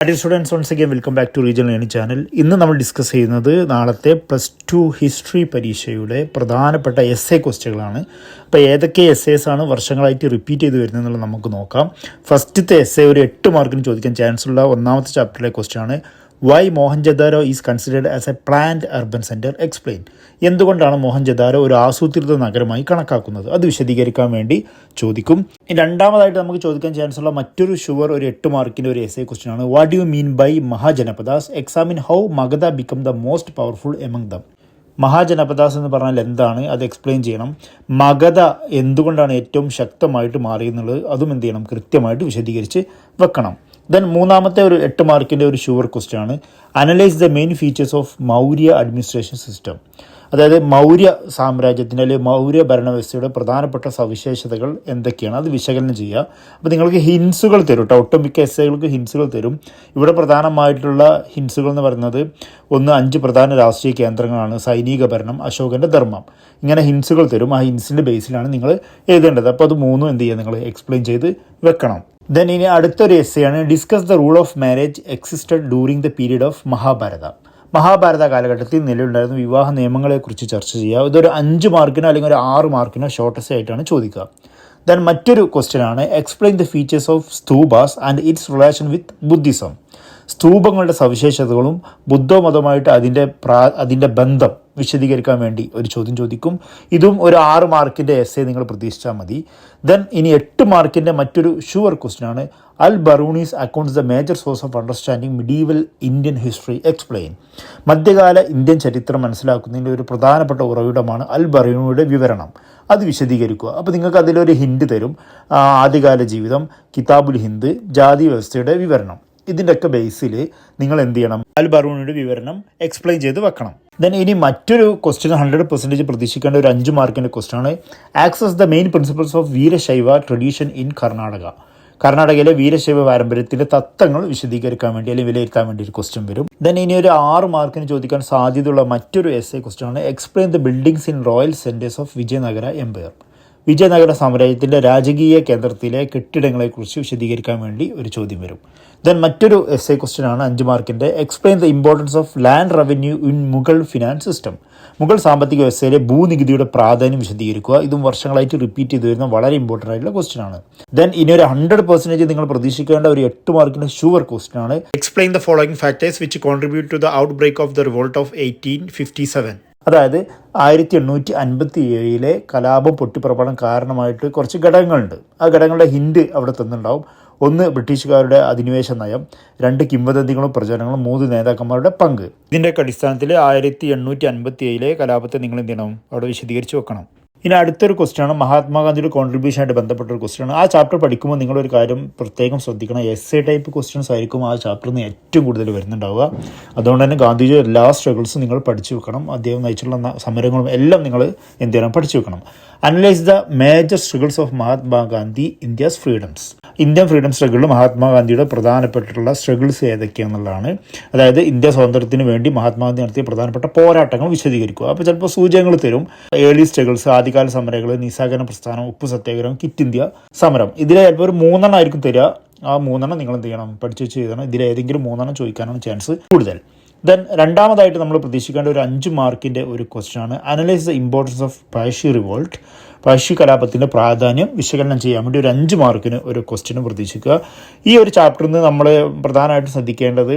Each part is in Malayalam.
Dear students, once again welcome back to regional learning channel. ഇന്ന് നമ്മൾ ഡിസ്കസ് ചെയ്യുന്നത് നാളത്തെ +2 ഹിസ്റ്ററി പരീക്ഷയുടെ പ്രധാനപ്പെട്ട എസ്സേ ക്വസ്റ്റ്യനുകളാണ്. അപ്പോൾ ഏതൊക്കെ എസ്സേസ് ആണ് വർഷങ്ങളായിട്ട് റിപ്പീറ്റ് ചെയ്ത് വരുന്നതെന്നുള്ളത് നമുക്ക് നോക്കാം. ഫസ്റ്റത്തെ എസ്സേ ഒരു 8 മാർക്കിന് ചോദിക്കാൻ ചാൻസ് ഉള്ള ഒന്നാമത്തെ ചാപ്റ്ററിലെ ക്വസ്റ്റ്യൻ ആണ്. Why Mohenjodaro is considered as a planned urban centre, explain. എന്തുകൊണ്ടാണ് മോഹൻജദാരോ ഒരു ആസൂത്രിത നഗരമായി കണക്കാക്കുന്നത്, അത് വിശദീകരിക്കാൻ വേണ്ടി ചോദിക്കും. രണ്ടാമതായിട്ട് നമുക്ക് ചോദിക്കാൻ ചാൻസ് ഉള്ള മറ്റൊരു ഒരു 8 മാർക്കിൻ്റെ ഒരു എസ്സേ ക്വസ്റ്റ്യൻ ആണ്. What do you mean by Mahajanapadas, examine how Magadha become the most powerful among them. Mahajanapadas എന്ന് പറഞ്ഞാൽ എന്താണ്, അത് എക്സ്പ്ലെയിൻ ചെയ്യണം. മഗധ എന്തുകൊണ്ടാണ് ഏറ്റവും ശക്തമായിട്ട് മാറിയെന്നുള്ളത് അതും എന്ത് ചെയ്യണം, കൃത്യമായിട്ട് വിശദീകരിച്ച് വെക്കണം. ദെൻ മൂന്നാമത്തെ ഒരു 8 മാർക്കിൻ്റെ ഒരു ക്വസ്റ്റ്യൻ ആണ്. Analyse the main features of Maurya administration system. അതായത് മൗര്യ സാമ്രാജ്യത്തിൻ്റെ അല്ലെങ്കിൽ മൗര്യ ഭരണവ്യവസ്ഥയുടെ പ്രധാനപ്പെട്ട സവിശേഷതകൾ എന്തൊക്കെയാണ്, അത് വിശകലനം ചെയ്യുക. അപ്പോൾ നിങ്ങൾക്ക് ഹിൻസുകൾ തരും കേട്ടോ, ഒട്ടുമിക്ക എസ്സേകൾക്ക് ഹിൻസുകൾ തരും. ഇവിടെ പ്രധാനമായിട്ടുള്ള ഹിൻസുകൾ എന്ന് പറയുന്നത് 5 പ്രധാന രാഷ്ട്രീയ കേന്ദ്രങ്ങളാണ്, സൈനിക ഭരണം, അശോകൻ്റെ ധർമ്മം, ഇങ്ങനെ ഹിൻസുകൾ തരും. ആ ഹിൻസിൻ്റെ ബേസിലാണ് നിങ്ങൾ എഴുതേണ്ടത്. അപ്പോൾ അത് മൂന്നും എന്ത് ചെയ്യുക, നിങ്ങൾ എക്സ്പ്ലെയിൻ ചെയ്ത് വെക്കണം. ദെൻ ഇനി അടുത്തൊരു എസ്സേ ആണ്. Discuss the rule of marriage existed during the period of Mahabharata. Mahabharata കാലഘട്ടത്തിൽ നിലവിലുണ്ടായിരുന്ന വിവാഹ നിയമങ്ങളെക്കുറിച്ച് ചർച്ച ചെയ്യുക. ഇതൊരു 5 മാർക്കിനോ അല്ലെങ്കിൽ ഒരു 6 മാർക്കിനോ ഷോർട്ടസ്റ്റ് ആയിട്ടാണ് ചോദിക്കുക. ദെൻ മറ്റൊരു ക്വസ്റ്റ്യൻ ആണ്. Explain the features of stupas and its relation with Buddhism. സ്തൂപങ്ങളുടെ സവിശേഷതകളും ബുദ്ധമതമായിട്ട് അതിൻ്റെ ബന്ധം വിശദീകരിക്കാൻ വേണ്ടി ഒരു ചോദ്യം ചോദിക്കും. ഇതും ഒരു 6 മാർക്കിൻ്റെ എസ്സേ നിങ്ങൾ പ്രതീക്ഷിച്ചാൽ മതി. ദെൻ ഇനി 8 മാർക്കിൻ്റെ മറ്റൊരു ക്വസ്റ്റ്യൻ ആണ്. Al Biruni's accounts the major source of understanding medieval Indian history, explain. മധ്യകാല ഇന്ത്യൻ ചരിത്രം മനസ്സിലാക്കുന്നതിൻ്റെ ഒരു പ്രധാനപ്പെട്ട ഉറവിടമാണ് അൽ ബറൂണിയുടെ വിവരണം, അത് വിശദീകരിക്കുക. അപ്പോൾ നിങ്ങൾക്ക് അതിലൊരു ഹിൻഡ് തരും. ആദ്യകാല ജീവിതം, കിതാബുൽ ഹിന്ദ്, ജാതി വ്യവസ്ഥയുടെ വിവരണം, ഇതിൻ്റെയൊക്കെ ബേസിൽ നിങ്ങൾ എന്ത് ചെയ്യണം, അൽ ബറൂണിയുടെ വിവരണം എക്സ്പ്ലെയിൻ ചെയ്ത് വെക്കണം. ദെൻ ഇനി മറ്റൊരു ക്വസ്റ്റ്യൻ 100% പ്രതീക്ഷിക്കേണ്ട ഒരു 5 മാർക്കിൻ്റെ ക്വസ്റ്റ്യൻ ആണ്. Access the main principles of Veerashaiva tradition in Karnataka. കർണാടകയിലെ വീരശൈവ പാരമ്പര്യത്തിൻ്റെ തത്വങ്ങൾ വിശദീകരിക്കാൻ വേണ്ടി അല്ലെങ്കിൽ വിലയിരുത്താൻ വേണ്ടി ഒരു ക്വസ്റ്റ്യൻ വരും. ദെൻ ഇനി ഒരു 6 മാർക്കിന് ചോദിക്കാൻ സാധ്യതയുള്ള മറ്റൊരു എസ്സേ ക്വസ്റ്റ്യൻ ആണ്. Explain the buildings in royal centres of Vijayanagara empire. Vijayanagara സാമ്രാജ്യത്തിൻ്റെ രാജകീയ കേന്ദ്രത്തിലെ കെട്ടിടങ്ങളെക്കുറിച്ച് വിശദീകരിക്കാൻ വേണ്ടി ഒരു ചോദ്യം വരും. ദെൻ മറ്റൊരു എസ്സേ ക്വസ്റ്റ്യൻ ആണ് 5 മാർക്കിൻ്റെ. Explain the importance of land revenue in Mughal finance system. Mughal സാമ്പത്തിക വ്യവസ്ഥയിലെ ഭൂനികുതിയുടെ പ്രാധാന്യം വിശദീകരിക്കുക. ഇതും വർഷങ്ങളായിട്ട് റിപ്പീറ്റ് ചെയ്തു വരുന്ന വളരെ ഇമ്പോർട്ടൻ്റ് ആയിട്ടുള്ള ക്വസ്റ്റ്യൻ ആണ്. ദെൻ ഇനി ഒരു 100% നിങ്ങൾ പ്രതീക്ഷിക്കേണ്ട ഒരു 8 മാർക്കിൻ്റെ ക്വസ്റ്റ്യൻ ആണ്. Explain the following factors which contribute to the outbreak of the revolt of 1857. അതായത് 1857 കലാപം പൊട്ടിപ്പുറപ്പെടാൻ കാരണമായിട്ട് കുറച്ച് ഘടകങ്ങളുണ്ട്. ആ ഘടകങ്ങളുടെ ഹിൻഡ് അവിടെ തന്നിട്ടുണ്ടാവും. 1 ബ്രിട്ടീഷുകാരുടെ അധിനിവേശ നയം, 2 കിംവദന്തികളും പ്രചരണങ്ങളും, 3 നേതാക്കന്മാരുടെ പങ്ക്. ഇതിൻ്റെയൊക്കെ അടിസ്ഥാനത്തിൽ 1857 കലാപത്തെ നിങ്ങൾ എന്ത് ചെയ്യണം, അവിടെ വിശദീകരിച്ച് വെക്കണം. ഇനി അടുത്തൊരു ക്വസ്റ്റ്യൻ ആണ്. മഹാത്മാഗാന്ധിയുടെ കോൺട്രിബ്യൂഷനായിട്ട് ബന്ധപ്പെട്ട ഒരു ക്വസ്റ്റ്യൻ ആണ്. ആ ചാപ്റ്റർ പഠിക്കുമ്പോൾ നിങ്ങളൊരു കാര്യം പ്രത്യേകം ശ്രദ്ധിക്കണം. എസ്സേ ടൈപ്പ് ക്വസ്റ്റ്യൻസ് ആയിരിക്കും ആ ചാപ്റ്ററിൽ നിന്ന് ഏറ്റവും കൂടുതൽ വരുന്നുണ്ടാവുക. അതുകൊണ്ട് തന്നെ ഗാന്ധിജിയുടെ എല്ലാ സ്ട്രഗിൾസും നിങ്ങൾ പഠിച്ചു വെക്കണം. അദ്ദേഹം നയിച്ചിട്ടുള്ള സമരങ്ങളും എല്ലാം നിങ്ങൾ എന്ത് ചെയ്യണം, പഠിച്ചു വെക്കണം. Analyse the major struggles of Mahatma Gandhi India's freedoms. Indian freedom സ്ട്രഗിളിൽ മഹാത്മാഗാന്ധിയുടെ പ്രധാനപ്പെട്ടിട്ടുള്ള സ്ട്രഗിൾസ് ഏതൊക്കെയാണെന്നുള്ളതാണ്. അതായത് ഇന്ത്യ സ്വാതന്ത്ര്യത്തിന് വേണ്ടി മഹാത്മാഗാന്ധി നടത്തിയ പ്രധാനപ്പെട്ട പോരാട്ടങ്ങൾ വിശദീകരിക്കുക. അപ്പോൾ ചിലപ്പോൾ സൂചനകൾ തരും. ഏർലി സ്ട്രഗിൾസ്, ആദ്യകാല സമരങ്ങൾ, നിസ്സഹകരണ പ്രസ്ഥാനം, ഉപ്പു സത്യാഗ്രഹം, ക്വിറ്റ് ഇന്ത്യ സമരം, ഇതിലെ ചിലപ്പോൾ ഒരു 3 ആയിരിക്കും തരിക. ആ 3 നിങ്ങൾ എന്ത് ചെയ്യണം, പഠിച്ചു വെച്ച് ചെയ്യണം. ഇതിലേതെങ്കിലും 3 ചോദിക്കാനാണ് ചാൻസ് കൂടുതൽ. ദെൻ രണ്ടാമതായിട്ട് നമ്മൾ പ്രതീക്ഷിക്കേണ്ട ഒരു 5 മാർക്കിൻ്റെ ഒരു ക്വസ്റ്റ്യൻ ആണ്. Analyse the importance of Pazhassi revolt. Pazhassi കലാപത്തിൻ്റെ പ്രാധാന്യം വിശകലനം ചെയ്യാൻ വേണ്ടി ഒരു 5 മാർക്കിന് ഒരു ക്വസ്റ്റ്യനും പ്രതീക്ഷിക്കുക. ഈ ഒരു ചാപ്റ്ററിൽ നിന്ന് നമ്മൾ പ്രധാനമായിട്ടും ശ്രദ്ധിക്കേണ്ടത്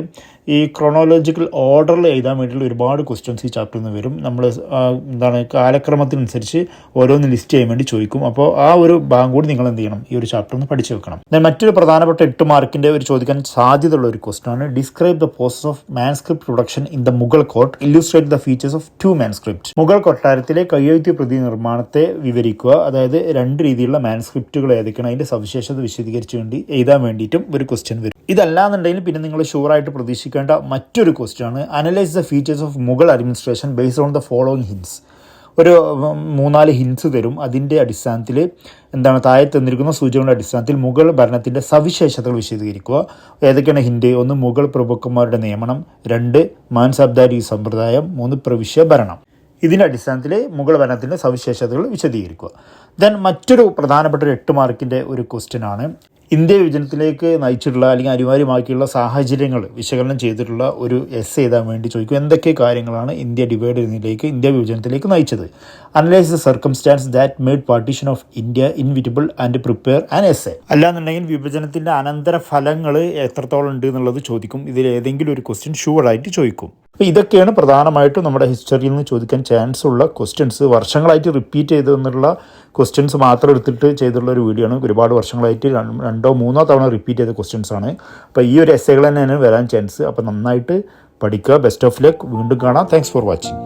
ഈ ക്രോണോളജിക്കൽ ഓർഡറിൽ എഴുതാൻ വേണ്ടിയുള്ള ഒരുപാട് ക്വസ്റ്റ്യൻസ് ഈ ചാപ്റ്ററിൽ നിന്ന് വരും. നമ്മൾ കാലക്രമത്തിനനുസരിച്ച് ഓരോന്ന് ലിസ്റ്റ് ചെയ്യാൻ വേണ്ടി ചോദിക്കും. അപ്പോൾ ആ ഒരു ഭാഗം കൂടി നിങ്ങൾ എന്ത് ചെയ്യണം, ഈ ഒരു ചാപ്റ്ററിൽ നിന്ന് പഠിച്ചു വെക്കണം. ഞാൻ മറ്റൊരു പ്രധാനപ്പെട്ട 8 മാർക്കിൻ്റെ ഒരു ചോദിക്കാൻ സാധ്യതയുള്ള ഒരു ക്വസ്റ്റ്യൻ ആണ്. Describe the process of manuscript production in the Mughal court, illustrate the features of 2 manuscript. Mughal കൊട്ടാരത്തിലെ കയ്യെഴുത്ത് പ്രതി നിർമ്മാണത്തെ വിവരിക്കുക. അതായത് 2 രീതിയിലുള്ള മാൻസ്ക്രിപ്റ്റുകൾ ഏതൊക്കെയാണ്, അതിൻ്റെ സവിശേഷത വിശദീകരിച്ചു വേണ്ടി എഴുതാൻ വേണ്ടിയിട്ടും ഒരു ക്വസ്റ്റ്യൻ വരും. ഇതല്ലാന്നുണ്ടെങ്കിൽ പിന്നെ നിങ്ങൾ ഷുവറായിട്ട് പ്രതീക്ഷിക്കേണ്ട മറ്റൊരു ക്വസ്റ്റ്യൻ ആണ്. Analyse the features of Mughal administration based on the following hints. ഒരു 3-4 ഹിൻസ് തരും. അതിൻ്റെ അടിസ്ഥാനത്തിൽ താഴെ തന്നിരിക്കുന്ന സൂചനകളുടെ അടിസ്ഥാനത്തിൽ മുഗൾ ഭരണത്തിൻ്റെ സവിശേഷതകൾ വിശദീകരിക്കുക. ഏതൊക്കെയാണ് ഹിൻഡ്? 1 മുഗൾ പ്രഭുക്കന്മാരുടെ നിയമനം, 2 മാൻസാബ്ദാരി സമ്പ്രദായം, 3 പ്രവിശ്യ ഭരണം. ഇതിൻ്റെ അടിസ്ഥാനത്തിൽ മുഗൾ ഭരണത്തിൻ്റെ സവിശേഷതകൾ വിശദീകരിക്കുക. ദെൻ മറ്റൊരു പ്രധാനപ്പെട്ട ഒരു 8 മാർക്കിൻ്റെ ഒരു ക്വസ്റ്റ്യൻ ആണ്. ഇന്ത്യ വിഭജനത്തിലേക്ക് നയിച്ചിട്ടുള്ള അല്ലെങ്കിൽ അനിവാര്യമാക്കിയുള്ള സാഹചര്യങ്ങൾ വിശകലനം ചെയ്തിട്ടുള്ള ഒരു എസ് എഴുതാൻ വേണ്ടി ചോദിക്കും. എന്തൊക്കെ കാര്യങ്ങളാണ് ഇന്ത്യ ഇന്ത്യ വിഭജനത്തിലേക്ക് നയിച്ചത്? Analyse the circumstances that made partition of India inevitable and prepare an essay. അല്ലാന്നുണ്ടെങ്കിൽ വിഭജനത്തിൻ്റെ അനന്തര ഫലങ്ങൾ എത്രത്തോളം ഉണ്ട് എന്നുള്ളത് ചോദിക്കും. ഇതിൽ ഏതെങ്കിലും ഒരു ക്വസ്റ്റ്യൻ ഷുവറായിട്ട് ചോദിക്കും. അപ്പോൾ ഇതൊക്കെയാണ് പ്രധാനമായിട്ടും നമ്മുടെ ഹിസ്റ്ററിയിൽ നിന്ന് ചോദിക്കാൻ ചാൻസ് ഉള്ള ക്വസ്റ്റ്യൻസ്. വർഷങ്ങളായിട്ട് റിപ്പീറ്റ് ചെയ്തെന്നുള്ള ക്വസ്റ്റ്യൻസ് മാത്രം എടുത്തിട്ട് ചെയ്തിട്ടുള്ള ഒരു വീഡിയോ ആണ്. ഒരുപാട് വർഷങ്ങളായിട്ട് 2-3 തവണ റിപ്പീറ്റ് ചെയ്ത ക്വസ്റ്റ്യൻസ് ആണ്. അപ്പോൾ ഈ ഒരു എസ്സേകൾ തന്നെയാണ് വരാൻ ചാൻസ്. അപ്പോൾ നന്നായിട്ട് പഠിക്കുക. Best of luck. വീണ്ടും കാണാം. Thanks for watching.